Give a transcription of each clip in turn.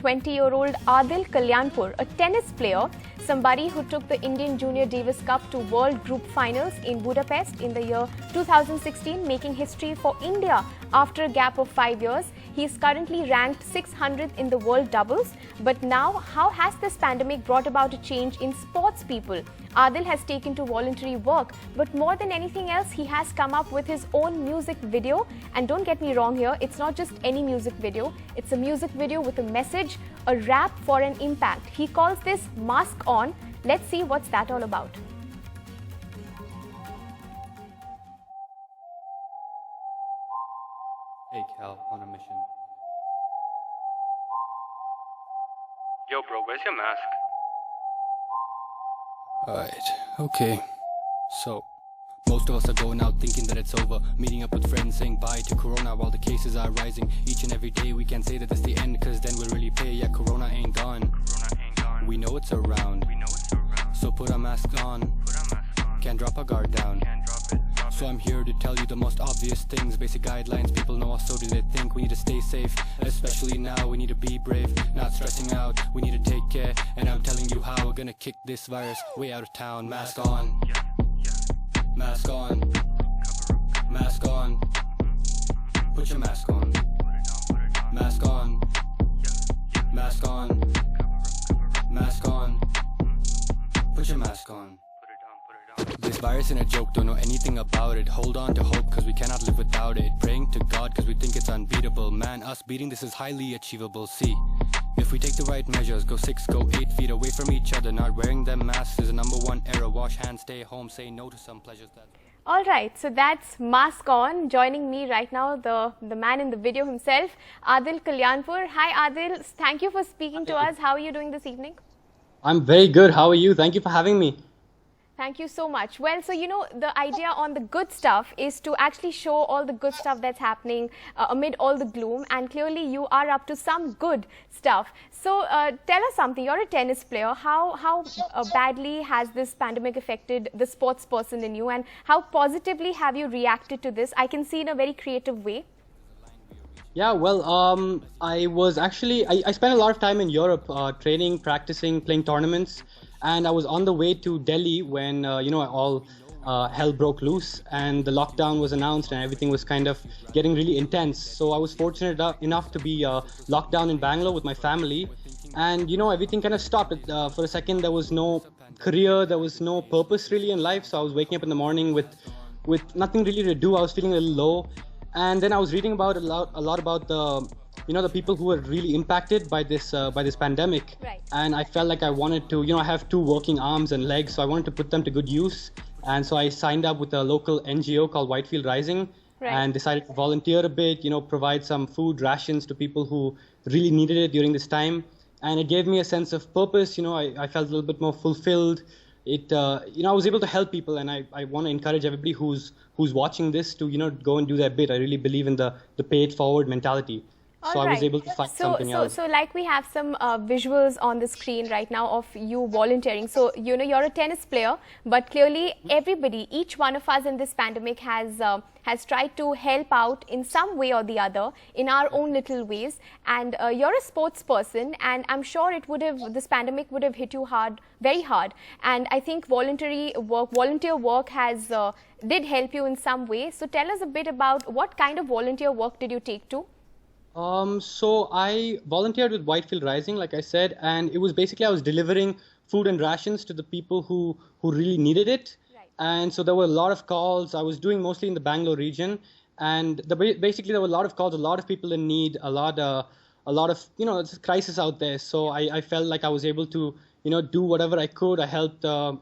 20-year-old Adil Kalyanpur, a tennis player, somebody who took the Indian Junior Davis Cup to World Group Finals in Budapest in the year 2016, making history for India after a gap of 5 years. He is currently ranked 600th in the world doubles. But now, how has this pandemic brought about a change in sports people? Adil has taken to voluntary work, but more than anything else, he has come up with his own music video. And don't get me wrong here, it's not just any music video, it's a music video with a message, a rap for an impact. He calls this Mask On. Let's see what's that all about. Hey Cal, on a mission. Yo bro, where's your mask? Alright, okay. So, most of us are going out thinking that it's over, meeting up with friends, saying bye to Corona while the cases are rising. Each and every day we can say that it's the end, cause then we'll really pay. Yeah, Corona ain't gone. We know it's around. So put our masks on. Can't drop our guard down. So I'm here to tell you the most obvious things, basic guidelines, people know us, so do they think. We need to stay safe, especially now, we need to be brave, not stressing out, we need to take care. And I'm telling you how we're gonna kick this virus way out of town. Mask on. Mask on. Mask on. Put your mask on. Mask on. Mask on. Mask on. Put your mask on. This virus ain't a joke, don't know anything about it. Hold on to hope, cause we cannot live without it. Praying to God, cause we think it's unbeatable. Man, us beating this is highly achievable. See, if we take the right measures, go 6, go 8 feet away from each other. Not wearing them masks is a #1 error. Wash hands, stay home, say no to some pleasures that... Alright, so that's Mask On. Joining me right now, the man in the video himself, Adil Kalyanpur. Hi Adil, thank you for speaking to us. How are you doing this evening? I'm very good. How are you? Thank you for having me. Thank you so much. Well, so the idea on the good stuff is to actually show all the good stuff that's happening amid all the gloom, and clearly you are up to some good stuff. So tell us something. You're a tennis player. How badly has this pandemic affected the sports person in you, and how positively have you reacted to this? I can see in a very creative way. Yeah, well, I spent a lot of time in Europe training, practicing, playing tournaments. And I was on the way to Delhi when, all hell broke loose and the lockdown was announced and everything was kind of getting really intense. So I was fortunate enough to be locked down in Bangalore with my family. And, everything kind of stopped. For a second, there was no career, there was no purpose really in life. So I was waking up in the morning with nothing really to do. I was feeling a little low. And then I was reading about a lot about the people who were really impacted by this pandemic. Right. And I felt like I wanted to, I have 2 working arms and legs, so I wanted to put them to good use. And so I signed up with a local NGO called Whitefield Rising. Right. And decided to volunteer a bit, provide some food rations to people who really needed it during this time. And it gave me a sense of purpose. I felt a little bit more fulfilled. I was able to help people, and I want to encourage everybody who's watching this to, go and do their bit. I really believe in the pay it forward mentality. So I was able to find something else. So like we have some visuals on the screen right now of you volunteering. So, you're a tennis player, but clearly everybody, each one of us in this pandemic has tried to help out in some way or the other in our own little ways. And you're a sports person, and I'm sure this pandemic would have hit you hard, very hard. And I think volunteer work did help you in some way. So tell us a bit about what kind of volunteer work did you take to? So I volunteered with Whitefield Rising, like I said, and it was basically I was delivering food and rations to the people who really needed it. Right. And so there were a lot of calls. I was doing mostly in the Bangalore region, and basically there were a lot of calls, a lot of people in need, a lot of it's a crisis out there. So I felt like I was able to do whatever I could. I helped a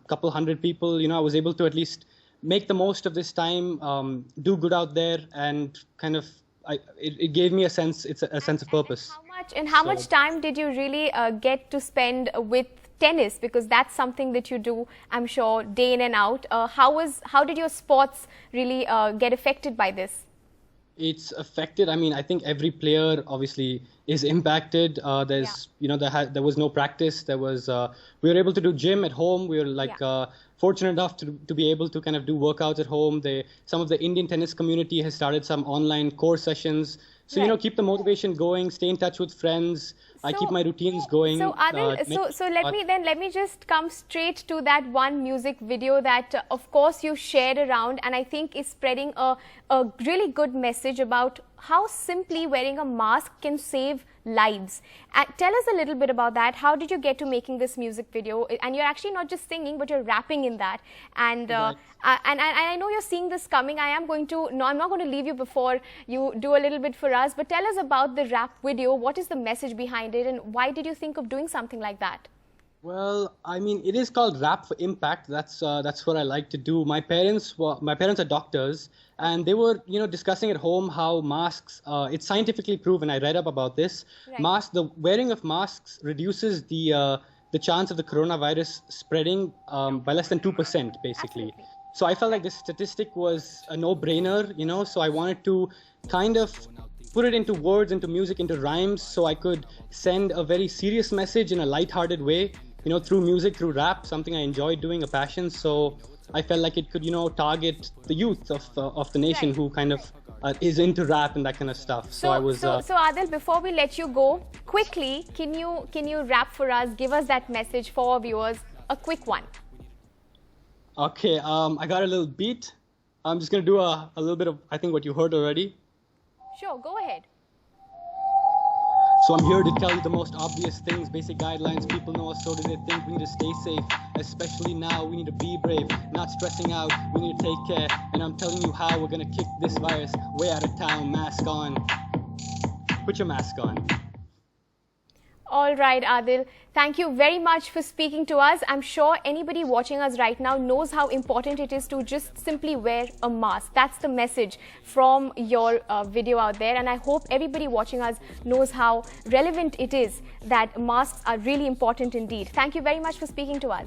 couple hundred people. I was able to at least make the most of this time, do good out there, and kind of. It gave me a sense of purpose. How much time did you really get to spend with tennis? Because that's something that you do, I'm sure, day in and out. How did your sports really get affected by this? It's affected. I think every player obviously is impacted. There was no practice. We were able to do gym at home. We were fortunate enough to be able to kind of do workouts at home. Some of the Indian tennis community has started some online course sessions. So, keep the motivation going, stay in touch with friends. I keep my routines going. So Adil, let me just come straight to that one music video that, of course, you shared around, and I think is spreading a really good message about how simply wearing a mask can save lives. Tell us a little bit about that. How did you get to making this music video? And you're actually not just singing, but you're rapping in that. And I know you're seeing this coming. I'm not going to leave you before you do a little bit for us. But tell us about the rap video. What is the message behind it, and why did you think of doing something like that? Well, I mean, it is called Rap for Impact. That's what I like to do. My parents are doctors, and they were, discussing at home how masks. It's scientifically proven. I read up about this. Right. The wearing of masks reduces the chance of the coronavirus spreading by less than 2%, basically. Absolutely. So I felt like this statistic was a no-brainer, So I wanted to kind of put it into words, into music, into rhymes, so I could send a very serious message in a lighthearted way. Through music, through rap, something I enjoy doing, a passion. So I felt like it could, target the youth of the nation who kind of is into rap and that kind of stuff. So Adil, before we let you go, quickly, can you rap for us? Give us that message for our viewers, a quick one. Okay, I got a little beat. I'm just gonna do a little bit of, I think, what you heard already. Sure, go ahead. So I'm here to tell you the most obvious things, basic guidelines. People know us, so do they think. We need to stay safe, especially now. We need to be brave, not stressing out. We need to take care, and I'm telling you how we're gonna kick this virus way out of town. Mask on. Put your mask on. All right, Adil. Thank you very much for speaking to us. I'm sure anybody watching us right now knows how important it is to just simply wear a mask. That's the message from your video out there. And I hope everybody watching us knows how relevant it is that masks are really important indeed. Thank you very much for speaking to us.